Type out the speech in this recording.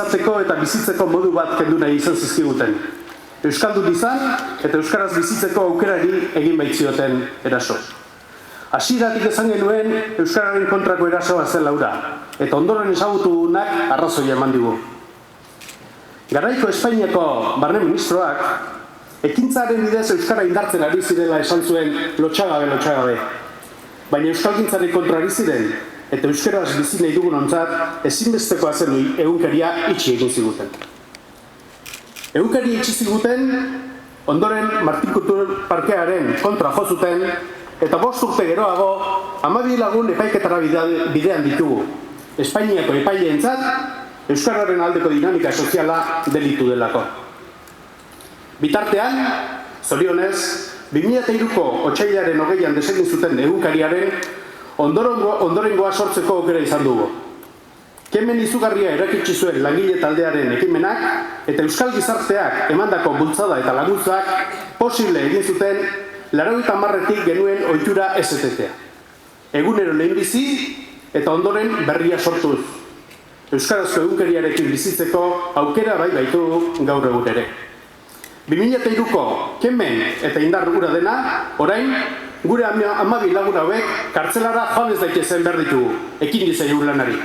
izateko eta bizitzeko modu bat kendu nahi izan zizkiguten. Euskaldun izan eta euskaraz bizitzeko aukerari egin baitzioten eraso. Hasieratik esan genuen euskararen kontrako erasoa zela hura, eta ondoren ezagutunak arrazoia eman digu. Garaiko Espainiako barne ministroak ekintzaren bidez euskara indartzen ari zirela esan zuen lotxagabe. Baina euskalgintzaren kontra ari ziren eta euskaraz bizi nahi dugun ontzat ezinbestekoa zen egunkaria itxi egin ziguten. Egunkaria itxi ziguten, ondoren Martin Kultur Parkearen kontra jo zuten eta 5 urte geroago 12 lagun epaiketara bidean ditugu. Espainiako epaileentzat euskararen aldeko dinamika soziala delitu delako. Bitartean, zorionez, 2003ko otsailaren 20an desegin zuten egunkariaren ondorengoa sortzeko aukera izan dugu. Kemen izugarria erakutsi zuen langile taldearen ekimenak eta euskal gizarteak emandako bultzada eta laguntzak posible egin zuten 80etik genuen ohitura ez etetea. Egunero lehenbizi eta ondoren berria sortuz. Euskarazko egunkariarekin bizitzeko aukera bai baitu gaur egun ere. 2003ko kemen eta indar gura dena, orain, gure 12 lagun hauek kartzelara joan ez daitezen behar ditugu, ekin dizaiogun lanari.